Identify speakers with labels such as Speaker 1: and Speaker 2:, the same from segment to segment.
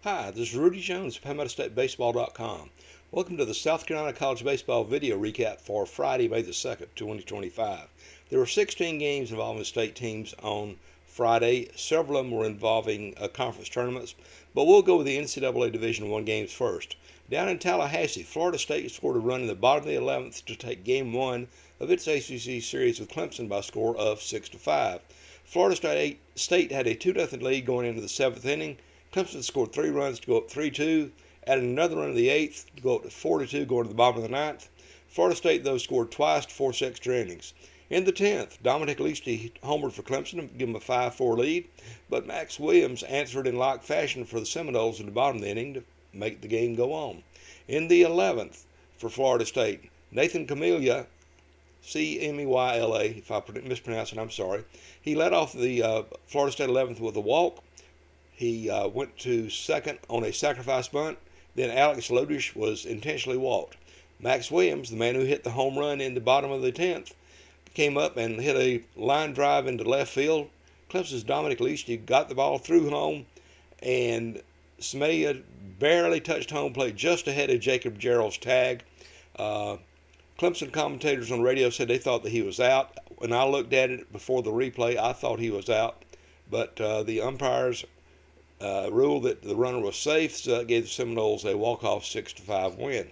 Speaker 1: Hi, this is Rudy Jones of PalmettoStateBaseball.com. Welcome to the South Carolina College Baseball video recap for Friday, May the 2nd, 2025. There were 16 games involving state teams on Friday. Several of them were involving conference tournaments, but we'll go with the NCAA Division I games first. Down in Tallahassee, Florida State scored a run in the bottom of the 11th to take Game 1 of its ACC series with Clemson by a score of 6-5. Florida State had a 2-0 lead going into the 7th inning. Clemson scored 3 runs to go up 3-2, added another run in the 8th to go up to 4-2 going to the bottom of the 9th. Florida State, though, scored twice to force extra innings. In the 10th, Dominic Leasty homered for Clemson to give them a 5-4 lead, but Max Williams answered in like fashion for the Seminoles in the bottom of the inning to make the game go on. In the 11th, for Florida State, Nathan Camilla, Cmeyla, if I mispronounce it, I'm sorry, he led off the Florida State 11th with a walk. He went to second on a sacrifice bunt. Then Alex Lodish was intentionally walked. Max Williams, the man who hit the home run in the bottom of the 10th, came up and hit a line drive into left field. Clemson's Dominic Leasty got the ball through home, and Smeya barely touched home plate just ahead of Jacob Gerald's tag. Clemson commentators on radio said they thought that he was out. When I looked at it before the replay, I thought he was out, but the umpires ruled that the runner was safe, so that gave the Seminoles a walk-off 6-5 win.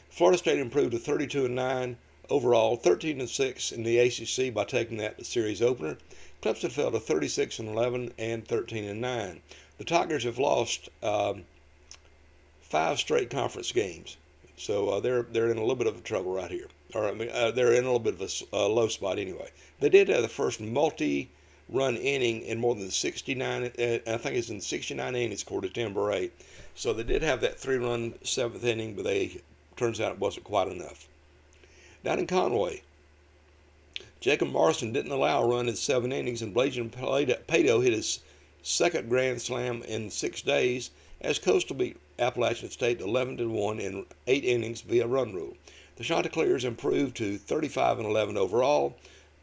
Speaker 1: Florida State improved to 32-9 overall, 13-6 in the ACC by taking that series opener. Clemson fell to 36-11 and 13-9. The Tigers have lost 5 straight conference games, so they're in a little bit of trouble right here. They're in a little bit of a low spot anyway. They did have the first multi-run inning in more than 69, I think it's in 69 innings, according to Tim Bray. So they did have that 3-run 7th inning, but turns out it wasn't quite enough. Down in Conway, Jacob Morrison didn't allow a run in 7 innings, and Blajan Pato hit his second grand slam in 6 days as Coastal beat Appalachian State 11-1 in 8 innings via run rule. The Chanticleers improved to 35-11 overall,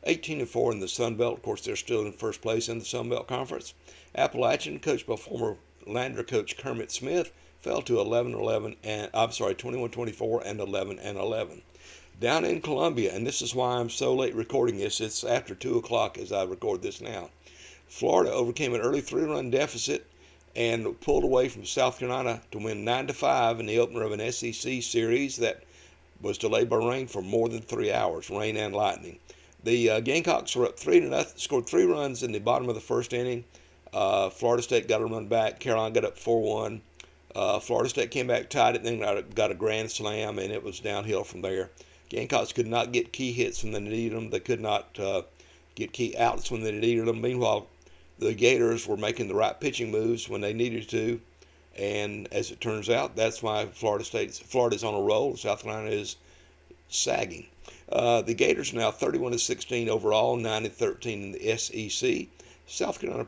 Speaker 1: 18-4 in the Sun Belt. Of course, they're still in first place in the Sun Belt Conference. Appalachian, coached by former Lander coach Kermit Smith, fell to 21-24 and 11-11. Down in Columbia, and this is why I'm so late recording this, it's after 2 o'clock as I record this now. Florida overcame an early 3-run deficit and pulled away from South Carolina to win 9-5 in the opener of an SEC series that was delayed by rain for more than 3 hours, rain and lightning. The Gamecocks were up 3-0, scored 3 runs in the bottom of the first inning. Florida State got a run back. Carolina got up 4-1. Florida State came back, tied it, and then got a grand slam, and it was downhill from there. Gamecocks could not get key hits when they needed them. They could not get key outs when they needed them. Meanwhile, the Gators were making the right pitching moves when they needed to, and as it turns out, that's why Florida's on a roll. South Carolina is sagging. The Gators are now 31-16 overall, 9-13 in the SEC. South Carolina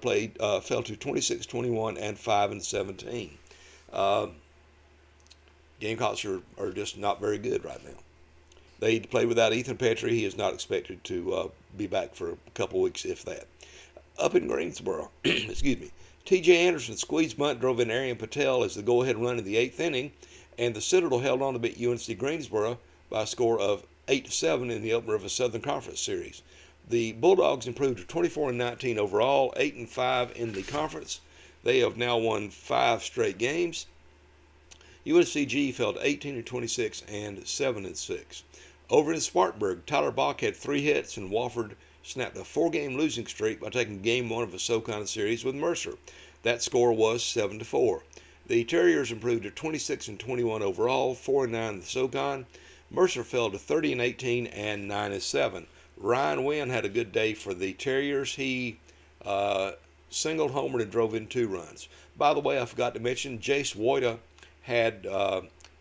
Speaker 1: fell to 26-21 and 5-17. Gamecocks are just not very good right now. They play without Ethan Petrie. He is not expected to be back for a couple weeks, if that. Up in Greensboro, excuse me, T.J. Anderson's squeeze bunt drove in Arian Patel as the go-ahead run in the 8th inning, and the Citadel held on to beat UNC Greensboro by a score of 8-7 in the opener of a Southern Conference series. The Bulldogs improved to 24-19 overall, 8-5 in the conference. They have now won 5 straight games. UNCG fell to 18-26 and 7-6. Over in Spartanburg, Tyler Bach had 3 hits, and Wofford snapped a 4-game losing streak by taking Game 1 of a SoCon series with Mercer. That score was 7-4. The Terriers improved to 26-21 overall, 4-9 in the SoCon. Mercer fell to 30-18 and 9-7. Ryan Wynn had a good day for the Terriers. He singled homered and drove in 2 runs. By the way, I forgot to mention, Jace Woida had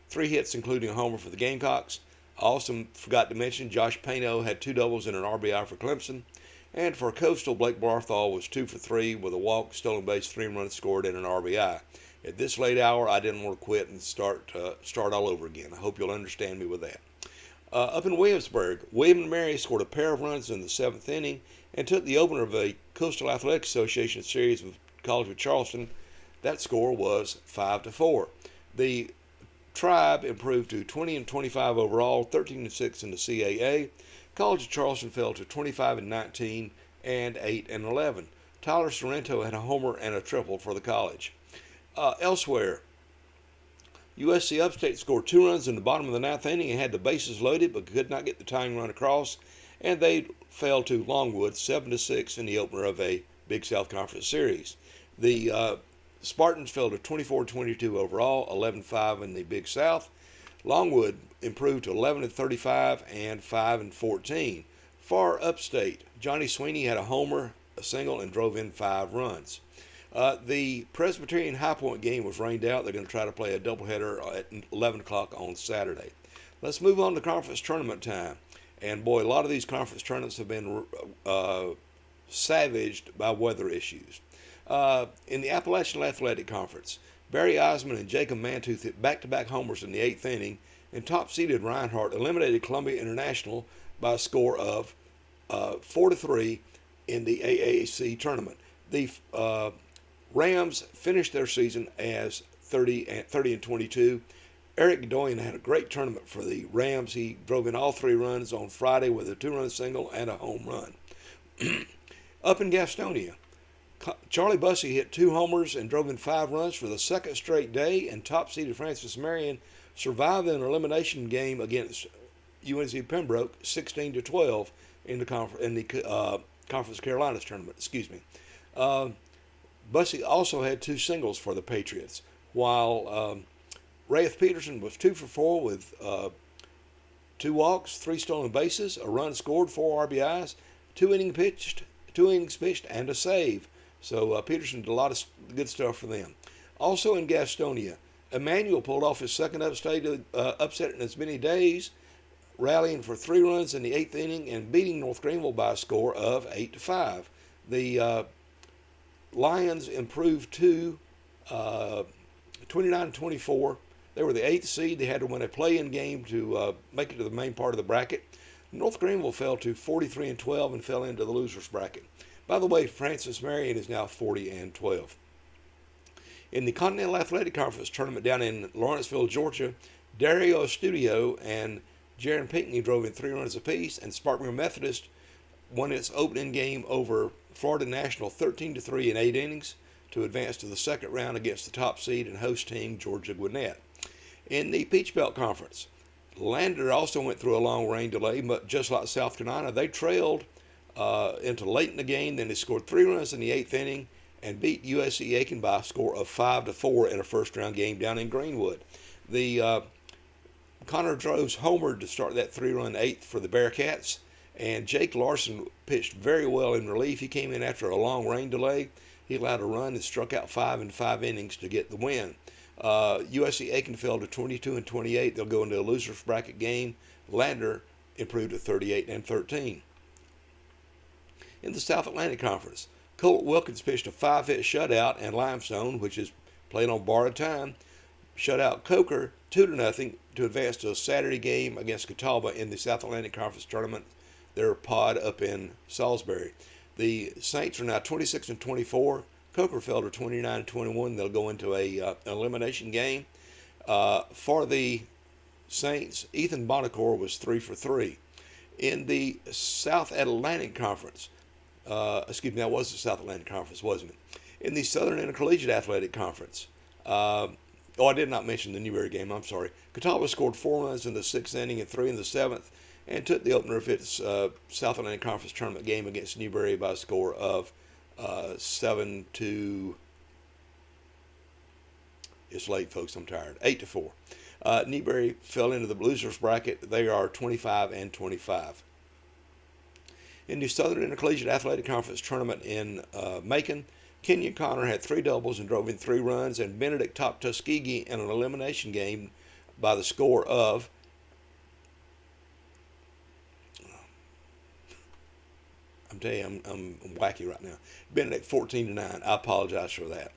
Speaker 1: 3 hits, including a homer for the Gamecocks. I also forgot to mention Josh Payno had 2 doubles and an RBI for Clemson. And for Coastal, Blake Barthol was 2 for 3 with a walk, stolen base, 3 runs scored, and an RBI. At this late hour, I didn't want to quit and start all over again. I hope you'll understand me with that. Up in Williamsburg, William & Mary scored a pair of runs in the 7th inning and took the opener of a Coastal Athletic Association series with College of Charleston That score was 5-4. The Tribe improved to 20-25 overall, 13-6 in the CAA. College of Charleston fell to 25-19 and 8-11. Tyler Sorrento had a homer and a triple for the college. Elsewhere, USC Upstate scored 2 runs in the bottom of the 9th inning and had the bases loaded but could not get the tying run across, and they fell to Longwood 7-6 in the opener of a Big South Conference series. The Spartans fell to 24-22 overall, 11-5 in the Big South. Longwood improved to 11-35 and 5-14. For Upstate, Johnny Sweeney had a homer, a single, and drove in 5 runs. The Presbyterian High Point game was rained out. They're going to try to play a doubleheader at 11 o'clock on Saturday. Let's move on to conference tournament time. And boy, a lot of these conference tournaments have been savaged by weather issues. In the Appalachian Athletic Conference, Barry Eisman and Jacob Mantooth hit back-to-back homers in the 8th inning, and top-seeded Reinhardt eliminated Columbia International by a score of 4-3 in the AAC tournament. The Rams finished their season as 30-22. Eric Godoyan had a great tournament for the Rams. He drove in all 3 runs on Friday with a 2-run single and a home run. Up in Gastonia, Charlie Bussey hit 2 homers and drove in 5 runs for the second straight day, and top-seeded Francis Marion survived an elimination game against UNC Pembroke 16-12 in the Conference Carolinas tournament. Bussey also had 2 singles for the Patriots, while Rafe Peterson was 2 for 4 with 2 walks, 3 stolen bases, a run scored, 4 RBIs, 2 innings pitched, and a save. So Peterson did a lot of good stuff for them. Also in Gastonia, Emmanuel pulled off his second upset in as many days, rallying for 3 runs in the 8th inning and beating North Greenville by a score of 8-5. The Lions improved to 29-24. They were the 8th seed. They had to win a play-in game to make it to the main part of the bracket. North Greenville fell to 43-12 and fell into the losers bracket. By the way, Francis Marion is now 40-12. In the Continental Athletic Conference tournament down in Lawrenceville, Georgia, Dario Estudio and Jaron Pinckney drove in 3 runs apiece, and Spartanburg Methodist won its opening game over Florida National 13-3 in 8 innings to advance to the second round against the top seed and host team Georgia Gwinnett. In the Peach Belt Conference, Lander also went through a long rain delay, but just like South Carolina, they trailed into late in the game. Then they scored 3 runs in the 8th inning and beat USC Aiken by a score of 5-4 in a first-round game down in Greenwood. The Connor Droves homered to start that 3-run 8th for the Bearcats, and Jake Larson pitched very well in relief. He came in after a long rain delay. He allowed a run and struck out 5 in 5 innings to get the win. USC Aiken fell to 22-28. They'll go into a losers bracket game. Lander improved to 38-13. In the South Atlantic Conference, Colt Wilkins pitched a 5-hit shutout, and Limestone, which is played on borrowed time, shut out Coker 2-0 to advance to a Saturday game against Catawba in the South Atlantic Conference tournament, their pod up in Salisbury. The Saints are now 26-24. Coker fell to 29-21. They'll go into an elimination game. For the Saints, Ethan Bonacore was 3 for 3. In the South Atlantic Conference, that was the South Atlantic Conference, wasn't it? In the Southern Intercollegiate Athletic Conference, I did not mention the Newberry game, I'm sorry. Catawba scored 4 runs in the 6th inning and 3 in the 7th, and took the opener of its South Atlantic Conference tournament game against Newberry by a score of 7 to, it's late folks, I'm tired, 8-4. Newberry fell into the losers bracket. They are 25-25. In the Southern Intercollegiate Athletic Conference tournament in Macon, Kenyon Connor had 3 doubles and drove in 3 runs, and Benedict topped Tuskegee in an elimination game by the score of I'm telling you, I'm wacky right now. Benedict 14-9. I apologize for that.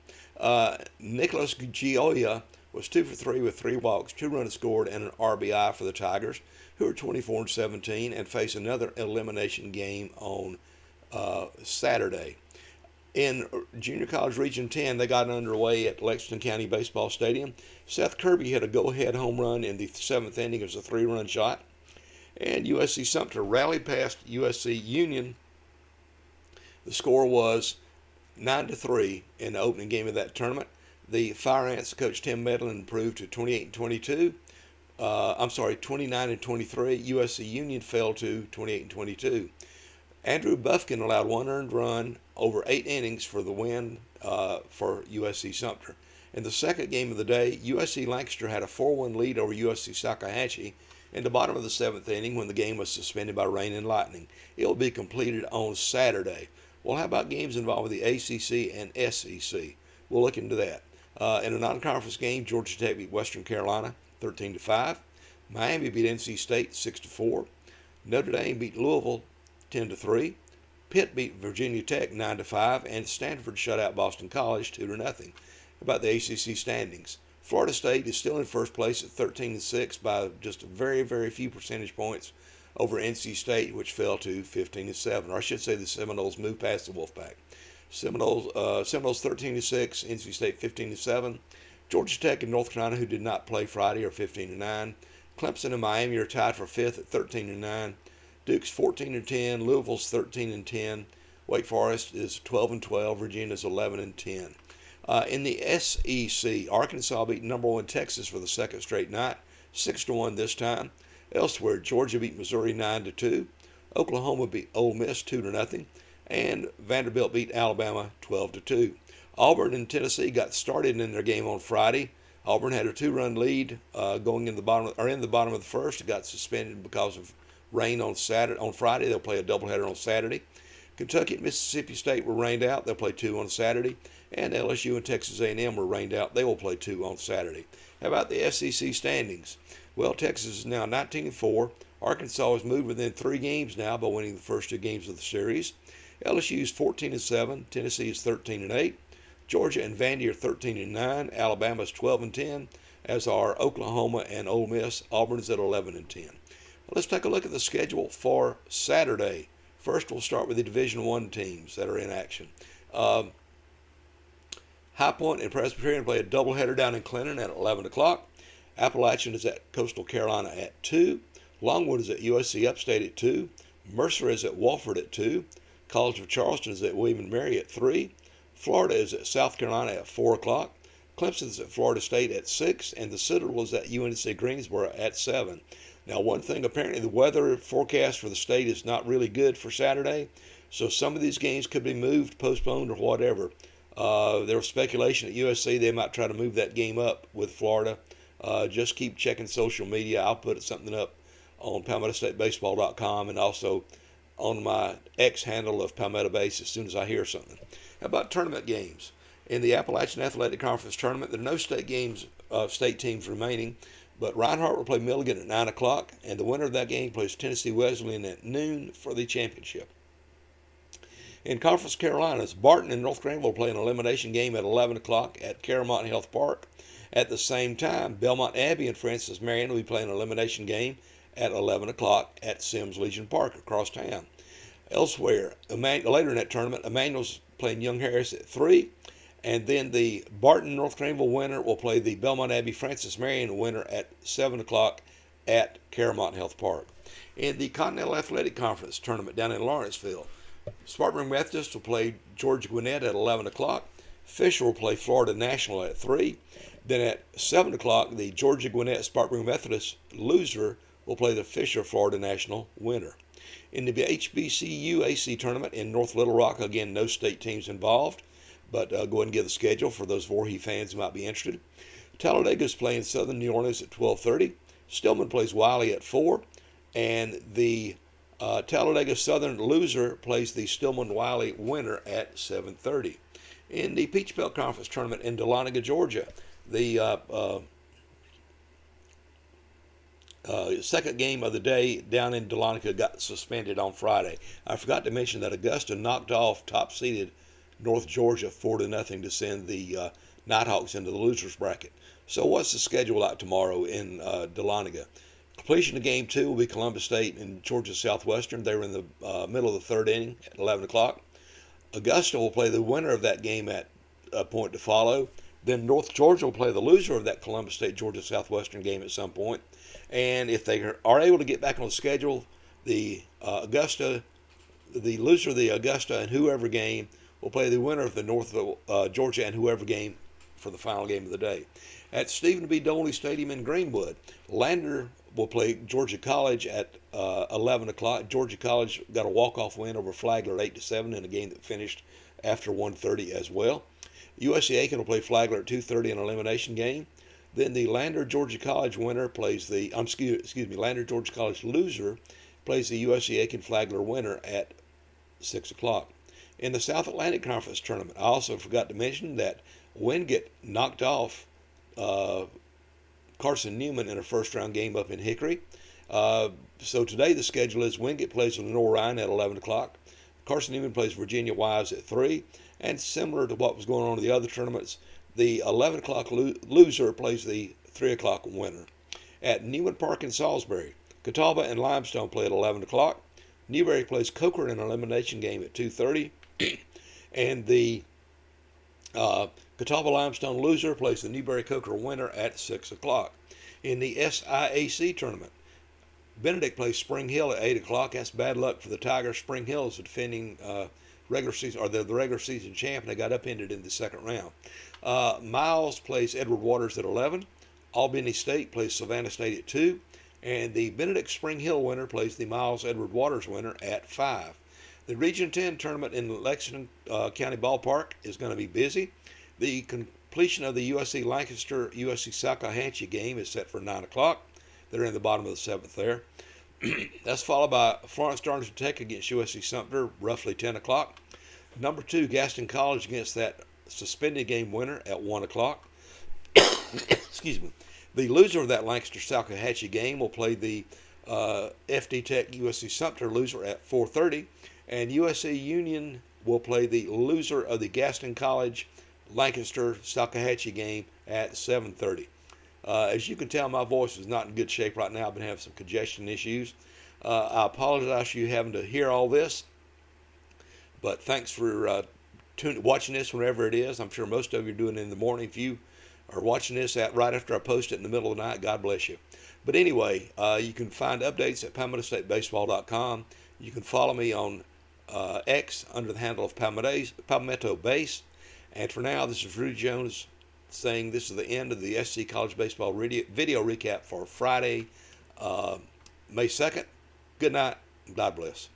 Speaker 1: Nicholas Gioia was 2 for 3 with 3 walks, 2 runs scored, and an RBI for the Tigers, who are 24-17 and face another elimination game on Saturday. In Junior College Region 10, they got underway at Lexington County Baseball Stadium. Seth Kirby hit a go-ahead home run in the seventh inning. It was a three-run shot. And USC Sumter rallied past USC Union. The score was 9-3 in the opening game of that tournament. The Fire Ants coach Tim Medlin improved to 28-22. 29-23. USC Union fell to 28-22. Andrew Buffkin allowed one earned run over 8 innings for the win for USC Sumter. In the second game of the day, USC Lancaster had a 4-1 lead over USC Salkehatchie in the bottom of the seventh inning when the game was suspended by rain and lightning. It will be completed on Saturday. Well, how about games involving the ACC and SEC? We'll look into that. In a non-conference game, Georgia Tech beat Western Carolina 13-5. Miami beat NC State 6-4. Notre Dame beat Louisville 10-3. Pitt beat Virginia Tech 9-5, and Stanford shut out Boston College 2-0. About the ACC standings, Florida State is still in first place at 13-6 by just a very, very few percentage points over NC State, which fell to 15-7. Or I should say the Seminoles moved past the Wolfpack. Seminoles 13-6, NC State 15-7. Georgia Tech and North Carolina, who did not play Friday, are 15-9. Clemson and Miami are tied for fifth at 13-9. Duke's 14-10. Louisville's 13-10. Wake Forest is 12-12. Virginia's 11-10. In the SEC, Arkansas beat number 1 Texas for the second straight night, 6-1 this time. Elsewhere, Georgia beat Missouri 9-2. Oklahoma beat Ole Miss 2-0, and Vanderbilt beat Alabama 12-2. Auburn and Tennessee got started in their game on Friday. Auburn had a 2-run lead going in the bottom of the first. It got suspended because of rain on Friday. They'll play a doubleheader on Saturday. Kentucky and Mississippi State were rained out. They'll play 2 on Saturday. And LSU and Texas A&M were rained out. They will play 2 on Saturday. How about the SEC standings? Well, Texas is now 19-4. Arkansas has moved within 3 games now by winning the first 2 games of the series. LSU is 14-7. Tennessee is 13-8. Georgia and Vandy are 13-9. Alabama is 12-10, as are Oklahoma and Ole Miss. Auburn is at 11-10. Let's take a look at the schedule for Saturday. First, we'll start with the Division I teams that are in action. High Point and Presbyterian play a doubleheader down in Clinton at 11 o'clock. Appalachian is at Coastal Carolina at 2. Longwood is at USC Upstate at 2. Mercer is at Wofford at 2. College of Charleston is at William & Mary at 3. Florida is at South Carolina at 4 o'clock. Clemson is at Florida State at 6. And the Citadel is at UNC Greensboro at 7. Now, one thing, apparently the weather forecast for the state is not really good for Saturday, so some of these games could be moved, postponed, or whatever. There was speculation at USC they might try to move that game up with Florida. Just keep checking social media. I'll put something up on PalmettoStateBaseball.com and also on my X handle of Palmetto Base as soon as I hear something. How about tournament games? In the Appalachian Athletic Conference Tournament, there are no state teams remaining. But Reinhardt will play Milligan at 9 o'clock, and the winner of that game plays Tennessee Wesleyan at noon for the championship. In Conference Carolinas, Barton and North Greenville play an elimination game at 11 o'clock at Caramont Health Park. At the same time, Belmont Abbey and Francis Marion will be playing an elimination game at 11 o'clock at Sims Legion Park across town. Elsewhere, later in that tournament, Emmanuel's playing Young Harris at 3. And then the Barton North Greenville winner will play the Belmont Abbey Francis Marion winner at 7 o'clock at Caramont Health Park. In the Continental Athletic Conference tournament down in Lawrenceville, Spartanburg Methodist will play Georgia Gwinnett at 11 o'clock. Fisher will play Florida National at 3. Then at 7 o'clock, the Georgia Gwinnett Spartanburg Methodist loser will play the Fisher Florida National winner. In the HBCU AC tournament in North Little Rock, again, no state teams involved. But go ahead and give the schedule for those Voorhees fans who might be interested. Talladega is playing Southern New Orleans at 12:30. Stillman plays Wiley at 4. And the Talladega Southern loser plays the Stillman-Wiley winner at 7:30. In the Peach Belt Conference tournament in Dahlonega, Georgia, the second game of the day down in Dahlonega got suspended on Friday. I forgot to mention that Augusta knocked off top-seeded North Georgia 4-0 to send the Nighthawks into the losers bracket. So what's the schedule like tomorrow in Dahlonega? Completion of Game 2 will be Columbus State and Georgia Southwestern. They're in the middle of the third inning at 11 o'clock. Augusta will play the winner of that game at a point to follow. Then North Georgia will play the loser of that Columbus State Georgia Southwestern game at some point. And if they are able to get back on the schedule, the loser of the Augusta and whoever game will play the winner of the North Georgia and whoever game for the final game of the day. At Stephen B. Doley Stadium in Greenwood, Lander will play Georgia College at 11 o'clock. Georgia College got a walk-off win over Flagler 8-7 in a game that finished after 1:30 as well. USC Aiken will play Flagler at 2:30 in an elimination game. Then the Lander Georgia College winner plays the Lander Georgia College loser plays the USC Aiken Flagler winner at 6 o'clock. In the South Atlantic Conference tournament, I also forgot to mention that Wingate knocked off Carson Newman in a first-round game up in Hickory. So today the schedule is Wingate plays Lenore Ryan at 11 o'clock. Carson Newman plays Virginia Wise at 3. And similar to what was going on in the other tournaments, the 11 o'clock loser plays the 3 o'clock winner. At Newman Park in Salisbury, Catawba and Limestone play at 11 o'clock. Newberry plays Coker in an elimination game at 2:30. And the Catawba Limestone loser plays the Newberry Coker winner at 6 o'clock. In the SIAC tournament, Benedict plays Spring Hill at 8 o'clock. That's bad luck for the Tigers. Spring Hill is the defending regular season, or the regular season champ, and they got upended in the second round. Miles plays Edward Waters at 11. Albany State plays Savannah State at 2. And the Benedict Spring Hill winner plays the Miles Edward Waters winner at 5. The Region 10 tournament in Lexington County Ballpark is going to be busy. The completion of the USC Lancaster USC Salcahatchee game is set for 9 o'clock. They're in the bottom of the 7th there. That's followed by Florence Darlington Tech against USC Sumter, roughly 10 o'clock. Number 2, Gaston College against that suspended game winner at 1 o'clock. Excuse me. The loser of that Lancaster Salcahatchee game will play the FD Tech USC Sumter loser at 4:30, and USC Union will play the loser of the Gaston College Lancaster Salcahatchee game at 7:30. As you can tell, my voice is not in good shape right now. I've been having some congestion issues. I apologize for you having to hear all this, but thanks for watching this whenever it is. I'm sure most of you are doing it in the morning. If you are watching this right after I post it in the middle of the night, God bless you. But anyway, you can find updates at PalmettoStateBaseball.com. You can follow me on X under the handle of Palmetto Base. And for now, this is Rudy Jones saying this is the end of the SEC College Baseball video recap for Friday, May 2nd. Good night, and God bless.